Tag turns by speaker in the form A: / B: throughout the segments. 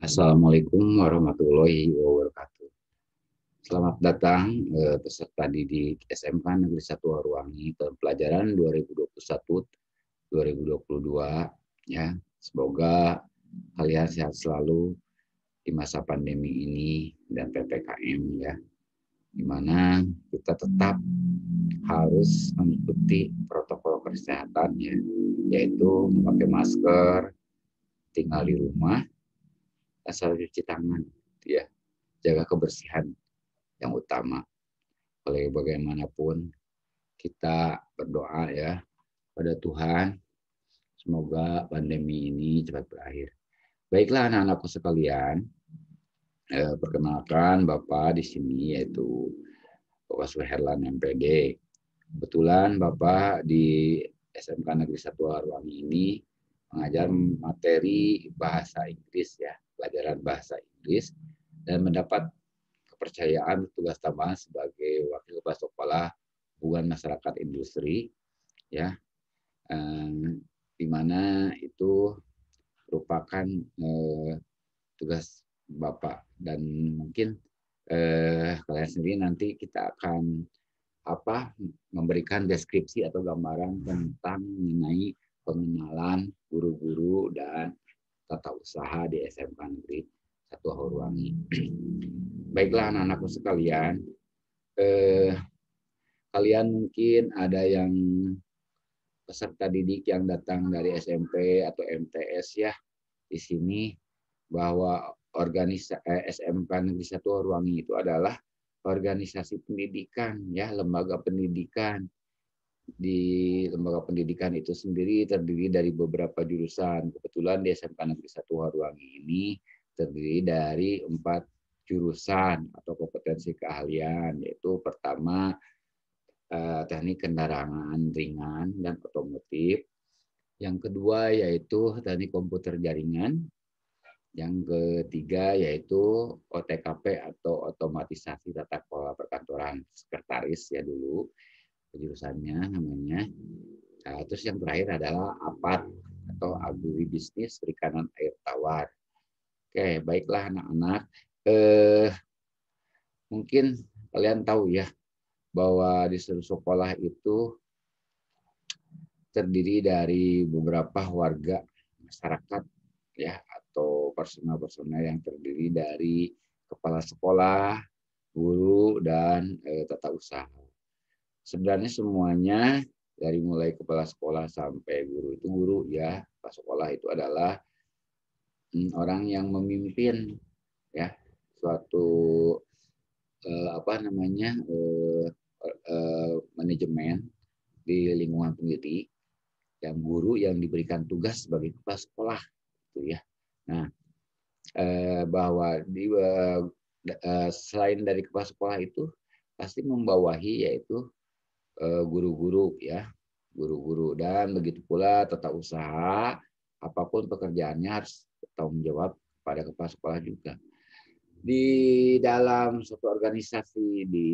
A: Assalamualaikum warahmatullahi wabarakatuh. Selamat datang peserta didik SMK Negeri 1 Haruwangi tahun pelajaran 2021-2022 ya. Semoga kalian sehat selalu di masa pandemi ini dan PPKM ya. Di mana kita tetap harus mengikuti protokol kesehatan ya, yaitu memakai masker, tinggal di rumah, asal cuci tangan ya, jaga kebersihan yang utama. Oleh bagaimanapun kita berdoa ya pada Tuhan, semoga pandemi ini cepat berakhir. Baiklah anak-anakku sekalian, perkenalkan Bapak di sini yaitu Bapak Suherlan MPD. Kebetulan Bapak di SMK Negeri 1 Haruwangi ini mengajar materi bahasa Inggris ya, pelajaran bahasa Inggris, dan mendapat kepercayaan tugas tambahan sebagai wakil kepala sekolah hubungan masyarakat industri ya, di mana itu merupakan tugas Bapak, dan mungkin kalian sendiri nanti kita akan memberikan deskripsi atau gambaran tentang mengenai pengenalan guru-guru dan tata usaha di SMK Negeri 1 Haruwangi. Baiklah anak-anakku sekalian, kalian mungkin ada yang peserta didik yang datang dari SMP atau MTS ya di sini, bahwa SMK Negeri 1 Haruwangi itu adalah organisasi pendidikan ya, lembaga pendidikan. Di lembaga pendidikan itu sendiri terdiri dari beberapa jurusan. Kebetulan di SMK Negeri 1 Haruwangi ini terdiri dari 4 jurusan atau kompetensi keahlian, yaitu pertama teknik kendaraan ringan dan otomotif. Yang kedua yaitu teknik komputer jaringan. Yang ketiga yaitu OTKP atau otomatisasi tata kelola perkantoran, sekretaris ya dulu jurusannya namanya. Nah, terus yang terakhir adalah APAT atau agribisnis perikanan air tawar. Oke, baiklah anak-anak. Mungkin kalian tahu ya bahwa di seluruh sekolah itu terdiri dari beberapa warga masyarakat ya, atau personal-personal yang terdiri dari kepala sekolah, guru, dan tata usaha. Sebenarnya semuanya dari mulai kepala sekolah sampai guru itu guru ya, kepala sekolah itu adalah orang yang memimpin ya suatu manajemen di lingkungan pendidik, yang guru yang diberikan tugas sebagai kepala sekolah itu ya. Nah, bahwa selain dari kepala sekolah itu pasti membawahi yaitu guru-guru ya, guru-guru, dan begitu pula tata usaha, apapun pekerjaannya harus bertanggung jawab pada kepala sekolah juga. Di dalam suatu organisasi di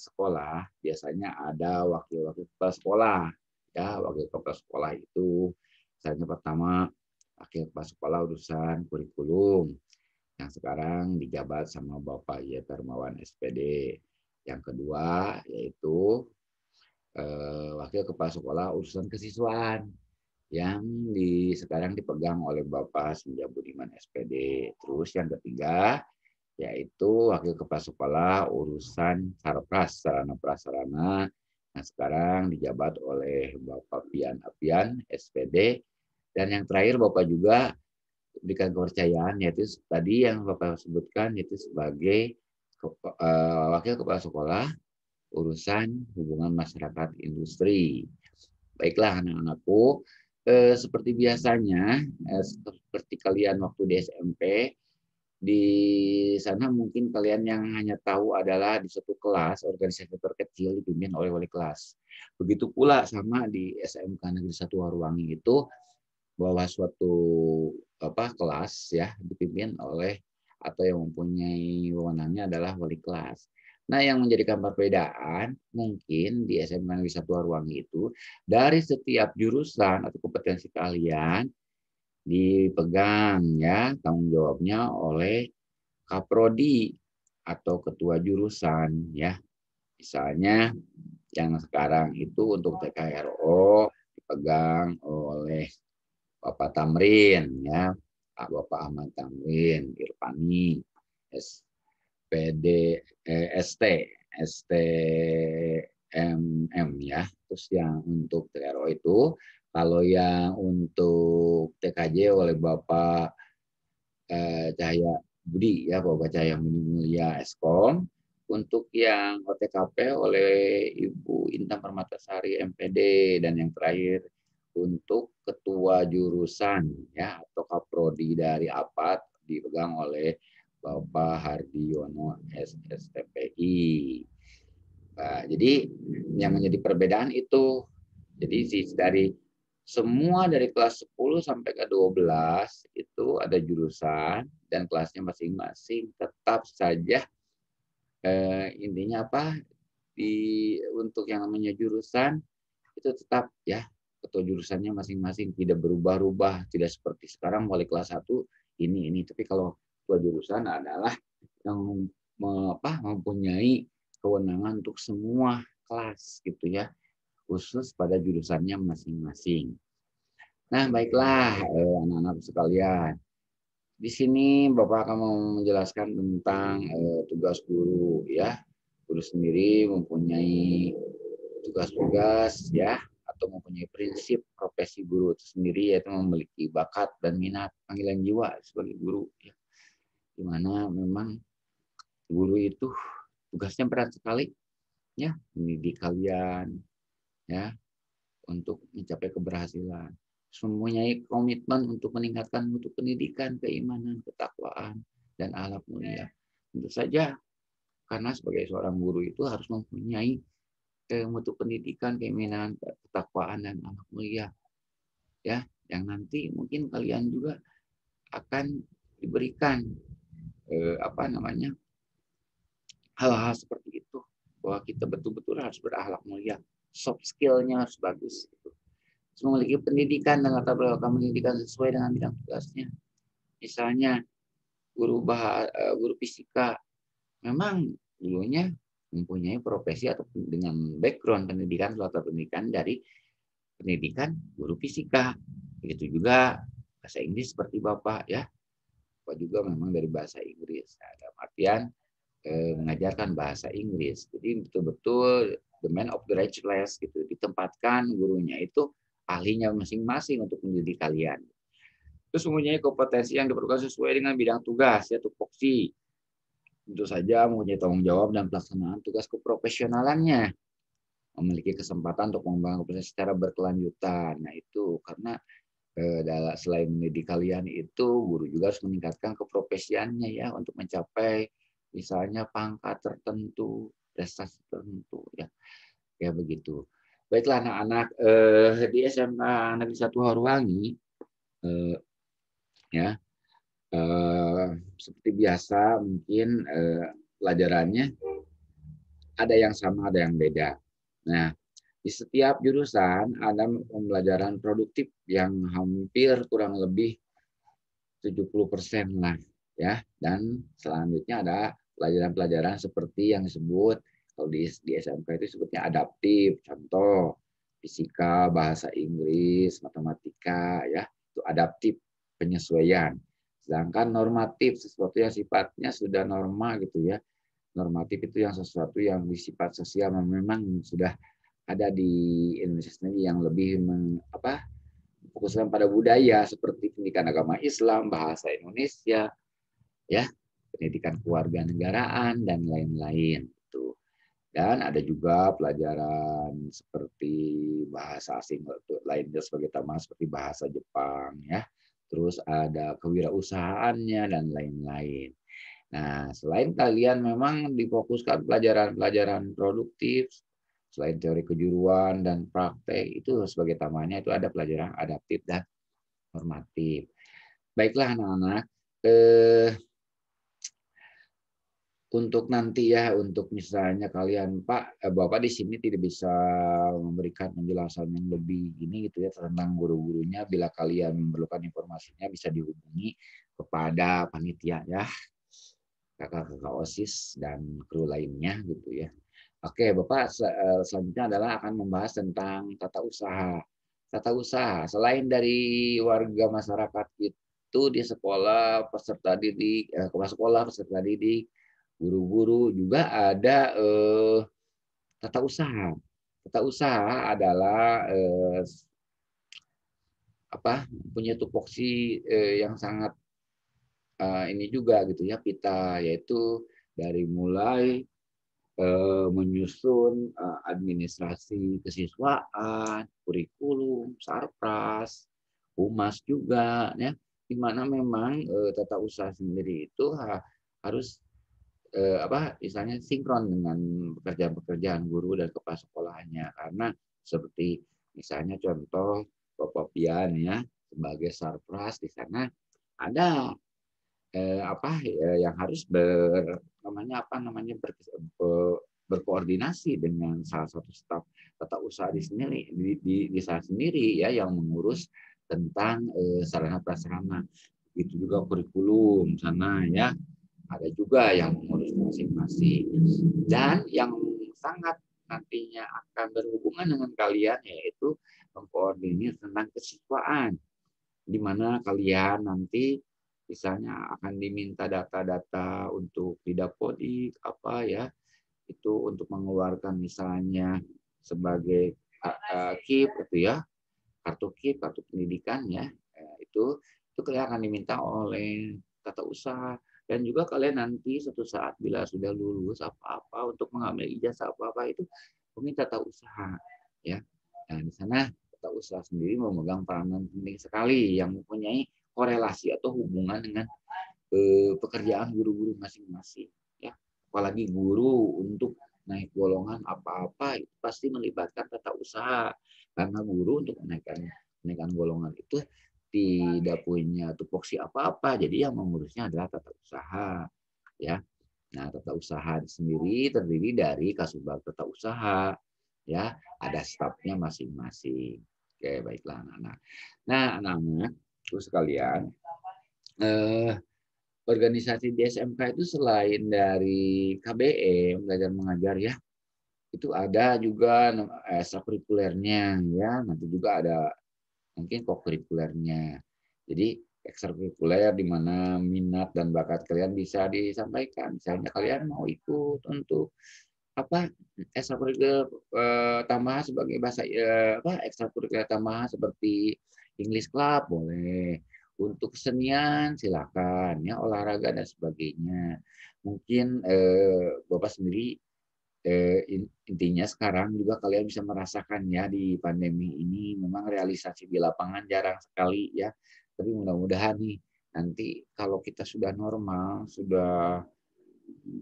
A: sekolah biasanya ada wakil-wakil kepala sekolah ya. Wakil kepala sekolah itu misalnya pertama wakil kepala sekolah urusan kurikulum yang sekarang dijabat sama Bapak Y. Darmawan SPD. Yang kedua yaitu wakil kepala sekolah urusan kesiswaan yang sekarang dipegang oleh Bapak Senja Budiman SPD. Terus yang ketiga yaitu wakil kepala sekolah urusan sarpras, sarana prasarana, yang sekarang dijabat oleh Bapak Pian Apian SPD. Dan yang terakhir Bapak juga berikan kepercayaan yaitu tadi yang Bapak sebutkan, yaitu sebagai wakil kepala sekolah urusan hubungan masyarakat industri. Baiklah anak-anakku, seperti biasanya, seperti kalian waktu di SMP, di sana mungkin kalian yang hanya tahu adalah di suatu kelas organisasi terkecil dipimpin oleh wali kelas. Begitu pula sama di SMK Negeri 1 Haruwangi itu, bahwa suatu kelas ya dipimpin oleh atau yang mempunyai wewenangnya adalah wali kelas. Nah, yang menjadikan perbedaan mungkin di SMK Negeri 1 Haruwangi itu dari setiap jurusan atau kompetensi kalian dipegang ya tanggung jawabnya oleh kaprodi atau ketua jurusan ya. Misalnya yang sekarang itu untuk TKRO dipegang oleh Bapak Tamrin ya, Bapak Ahmad Tamrin Irfani, SPD, ST, STMM ya. Terus yang untuk TKRO itu, kalau yang untuk TKJ oleh Bapak Cahaya Budi ya, Bapak Cahaya Budi Mulia Eskom. Untuk yang OTKP oleh Ibu Intan Permatasari MPD, dan yang terakhir untuk ketua jurusan ya atau kaprodi dari APAT dipegang oleh Bapak Hardiono SSTPI. Nah, jadi yang menjadi perbedaan itu, jadi dari semua dari kelas 10 sampai ke 12 itu ada jurusan dan kelasnya masing-masing. Tetap saja intinya apa? Untuk yang namanya jurusan itu tetap ya ketua jurusannya masing-masing, tidak berubah-ubah, tidak seperti sekarang mulai kelas 1 ini. Tapi kalau ketua jurusan adalah yang mempunyai kewenangan untuk semua kelas gitu ya, khusus pada jurusannya masing-masing. Nah, baiklah anak-anak sekalian. Di sini Bapak akan menjelaskan tentang tugas guru ya. Guru sendiri mempunyai tugas-tugas ya, atau mempunyai prinsip profesi guru itu sendiri, yaitu memiliki bakat dan minat panggilan jiwa sebagai guru ya. Di mana memang guru itu tugasnya berat sekali ya, mendidik kalian ya untuk mencapai keberhasilan. Mempunyai komitmen untuk meningkatkan mutu pendidikan, keimanan, ketakwaan, dan akhlak mulia. Tentu saja karena sebagai seorang guru itu harus mempunyai mutu pendidikan, keimanan, ketakwaan, dan akhlak mulia. Ya, yang nanti mungkin kalian juga akan diberikan hal-hal seperti itu, bahwa kita betul-betul harus berakhlak mulia, soft skill-nya harus bagus. Memiliki pendidikan dan latar belakang pendidikan sesuai dengan bidang tugasnya. Misalnya guru fisika, memang dulunya mempunyai profesi atau dengan background pendidikan, latar pendidikan dari pendidikan guru fisika. Begitu juga bahasa Inggris seperti Bapak ya. Bapak juga memang dari bahasa Inggris. Nah, dalam artian mengajarkan bahasa Inggris. Jadi betul-betul the man of the right place gitu. Ditempatkan gurunya itu ahlinya masing-masing untuk mendidik kalian. Terus mempunyai kompetensi yang diperlukan sesuai dengan bidang tugas, yaitu tupoksi. Tentu saja mempunyai tanggung jawab dan pelaksanaan tugas keprofesionalannya. Memiliki kesempatan untuk mengembangkan kompetensi secara berkelanjutan. Nah itu karena selain mendidik kalian itu, guru juga harus meningkatkan keprofesiannya ya untuk mencapai misalnya pangkat tertentu, prestasi tertentu ya. Ya begitu. Baiklah anak-anak di SMA Negeri 1 Haruwangi ya seperti biasa mungkin pelajarannya ada yang sama, ada yang beda. Nah, di setiap jurusan ada pembelajaran produktif yang hampir kurang lebih 70% lah ya. Dan selanjutnya ada pelajaran-pelajaran seperti yang disebut kalau di SMK itu sebutnya adaptif, contoh fisika, bahasa Inggris, matematika ya, itu adaptif, penyesuaian. Sedangkan normatif sesuatu yang sifatnya sudah normal gitu ya. Normatif itu yang sesuatu yang bersifat sosial, memang sudah ada di Indonesia sendiri, yang lebih fokuskan pada budaya seperti pendidikan agama Islam, bahasa Indonesia, ya, pendidikan kewarganegaraan dan lain-lain. Dan ada juga pelajaran seperti bahasa asing lainnya sebagai tambahan seperti bahasa Jepang ya. Terus ada kewirausahaannya dan lain-lain. Nah, selain kalian memang difokuskan pelajaran-pelajaran produktif, selain teori kejuruan dan praktek, itu sebagai tambahannya itu ada pelajaran adaptif dan normatif. Baiklah anak-anak, untuk nanti ya, untuk misalnya kalian Bapak di sini tidak bisa memberikan penjelasan yang lebih ini gitu ya tentang guru-gurunya. Bila kalian memerlukan informasinya bisa dihubungi kepada panitia ya, kakak-kakak OSIS dan kru lainnya gitu ya. Oke, Bapak selanjutnya adalah akan membahas tentang tata usaha. Tata usaha selain dari warga masyarakat itu di sekolah peserta didik, kepala sekolah peserta didik, guru-guru juga ada tata usaha. Tata usaha adalah punya tupoksi yang sangat ini juga gitu ya pita, yaitu dari mulai menyusun administrasi kesiswaan, kurikulum, sarpras, humas juga ya, di mana memang tata usaha sendiri itu harus misalnya sinkron dengan pekerjaan-pekerjaan guru dan kepala sekolahnya, karena seperti misalnya contoh Bapak Pian ya sebagai sarpras di sana ada yang harus berkoordinasi dengan salah satu staf tata usaha di sendiri di sana sendiri ya yang mengurus tentang sarana prasarana. Itu juga kurikulum sana ya ada juga yang mengurus masing-masing. Dan yang sangat nantinya akan berhubungan dengan kalian yaitu mengkoordinir tentang kesiswaan, di mana kalian nanti misalnya akan diminta data-data untuk Didapodik ya itu untuk mengeluarkan misalnya sebagai KIP itu ya, kartu KIP, kartu pendidikan ya, itu kalian akan diminta oleh tata usaha. Dan juga kalian nanti suatu saat bila sudah lulus apa-apa untuk mengambil ijazah apa-apa itu meminta tata usaha ya. Nah di sana tata usaha sendiri memegang peranan penting sekali yang mempunyai korelasi atau hubungan dengan pekerjaan guru-guru masing-masing ya. Apalagi guru untuk naik golongan apa-apa itu pasti melibatkan tata usaha, karena guru untuk menaikkan golongan itu tidak punya tupoksi apa-apa, jadi yang mengurusnya adalah tata usaha ya. Nah tata usaha sendiri terdiri dari Kasubag tata usaha ya, ada stafnya masing-masing. Oke baiklah anak-anak. Nah anak-anak terus sekalian organisasi di SMK itu selain dari KBM belajar mengajar ya, itu ada juga ekstrakurikulernya ya, nanti juga ada mungkin kokurikulernya. Jadi ekstrakurikuler di mana minat dan bakat kalian bisa disampaikan. Misalnya kalian mau ikut untuk ekstrakurikuler tambahan sebagai bahasa ekstrakurikuler tambahan seperti English Club boleh, untuk kesenian silakan ya, olahraga dan sebagainya. Mungkin Bapak sendiri intinya sekarang juga kalian bisa merasakan ya di pandemi ini memang realisasi di lapangan jarang sekali ya, tapi mudah-mudahan nih nanti kalau kita sudah normal, sudah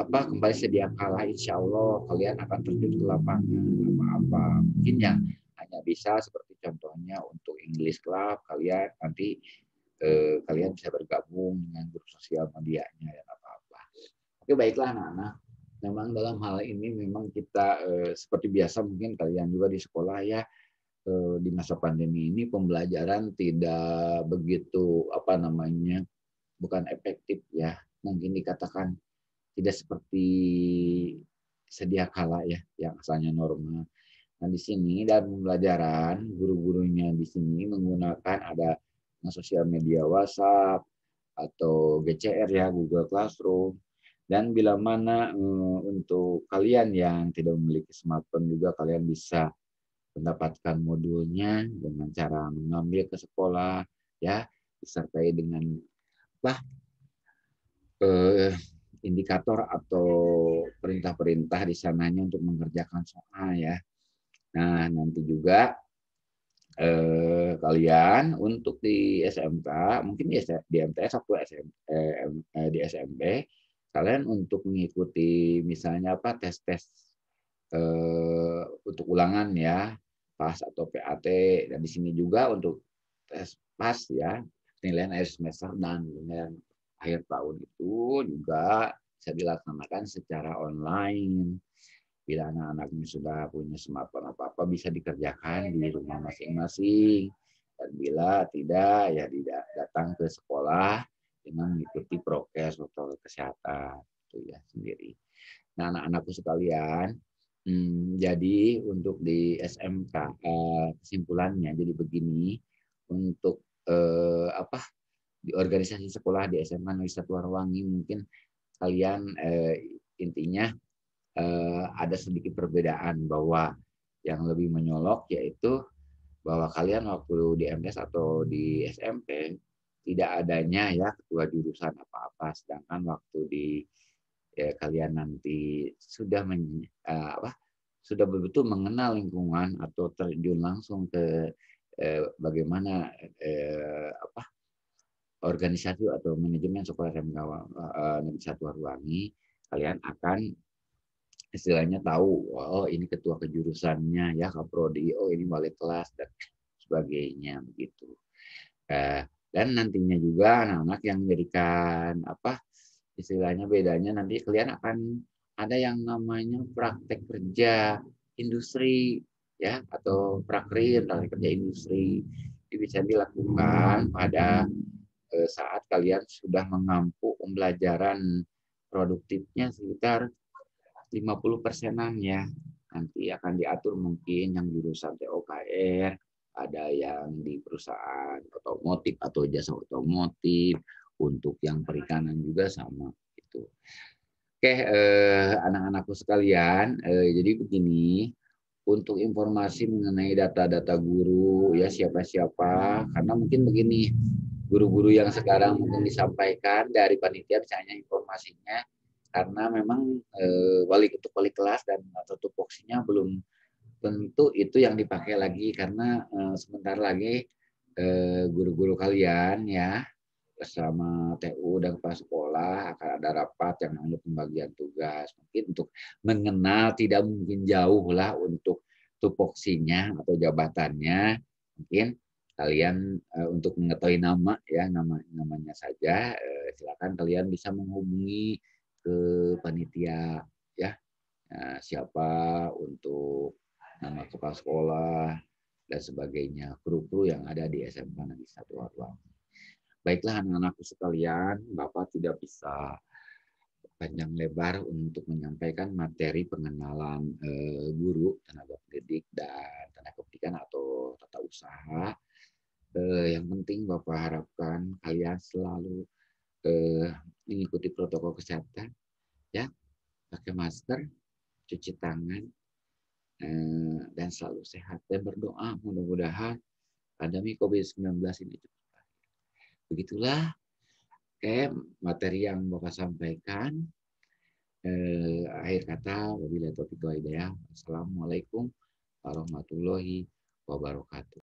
A: kembali sedia kala, insya Allah kalian akan terjun ke lapangan apa-apa. Mungkin yang hanya bisa seperti contohnya untuk English Club, kalian nanti kalian bisa bergabung dengan grup sosial medianya dan apa-apa. Oke baiklah anak-anak. Memang dalam hal ini memang kita seperti biasa mungkin kalian juga di sekolah ya, di masa pandemi ini pembelajaran tidak begitu bukan efektif ya, mungkin dikatakan tidak seperti sedia kala ya, yang asalnya normal. Nah di sini dalam pembelajaran guru-gurunya di sini menggunakan ada sosial media WhatsApp atau GCR ya, Google Classroom. Dan bila mana untuk kalian yang tidak memiliki smartphone juga kalian bisa mendapatkan modulnya dengan cara mengambil ke sekolah ya, disertai dengan indikator atau perintah-perintah di sananya untuk mengerjakan soal ya. Nah nanti juga kalian untuk di SMK mungkin di MTS atau di SMP kalian untuk mengikuti misalnya tes-tes untuk ulangan ya, PAS atau PAT, dan di sini juga untuk tes PAS ya, penilaian akhir semester dan penilaian akhir tahun itu juga bisa dilaksanakan secara online. Bila anak-anaknya sudah punya smartphone apa-apa bisa dikerjakan di rumah masing-masing. Dan bila tidak, ya tidak datang ke sekolah dengan mengikuti prokes protokol kesehatan itu ya sendiri. Nah, anak-anakku sekalian, jadi untuk di SMK kesimpulannya jadi begini, untuk apa di organisasi sekolah di SMA Negeri 1 Warwangi mungkin kalian intinya ada sedikit perbedaan bahwa yang lebih menyolok yaitu bahwa kalian waktu di MTs atau di SMP tidak adanya ya ketua jurusan apa-apa, sedangkan waktu di kalian nanti sudah sudah betul-betul mengenal lingkungan atau terjun langsung ke bagaimana organisasi atau manajemen sekolah SMK Negeri 1 Warwangi, kalian akan istilahnya tahu, oh ini ketua kejurusannya ya kaprodi, oh ini wali kelas dan sebagainya begitu. Dan nantinya juga anak-anak yang menjadikan istilahnya bedanya nanti kalian akan ada yang namanya praktek kerja industri ya atau prakrin praktek kerja industri. Ini bisa dilakukan pada saat kalian sudah mengampu pembelajaran produktifnya sekitar 50%-an ya. Nanti akan diatur mungkin yang jurusan TOKR, ada yang di perusahaan otomotif atau jasa otomotif, untuk yang perikanan juga sama itu. Oke, anak-anakku sekalian, jadi begini, untuk informasi mengenai data-data guru ya siapa-siapa, karena mungkin begini, guru-guru yang sekarang mungkin disampaikan dari panitia misalnya informasinya karena memang untuk wali kelas dan atau tupoksinya belum tentu itu yang dipakai lagi karena sebentar lagi guru-guru kalian ya bersama TU dan kepala sekolah akan ada rapat yang namanya pembagian tugas. Mungkin untuk mengenal tidak mungkin jauh lah untuk tupoksinya atau jabatannya. Mungkin kalian untuk mengetahui nama ya namanya saja silakan kalian bisa menghubungi ke panitia ya siapa untuk nama kepala sekolah dan sebagainya kru-kru yang ada di SMK Negeri 1 Warwangi. Baiklah anak-anakku sekalian, Bapak tidak bisa panjang lebar untuk menyampaikan materi pengenalan guru, tenaga pendidik, dan tenaga pendidikan atau tata usaha. Yang penting Bapak harapkan kalian selalu mengikuti protokol kesehatan, ya, pakai masker, cuci tangan, dan selalu sehat. Dan berdoa mudah-mudahan pandemi COVID-19 ini cepat. Begitulah materi yang Bapak sampaikan. Akhir kata, wabillahi taufiq wal hidayah. Assalamualaikum warahmatullahi wabarakatuh.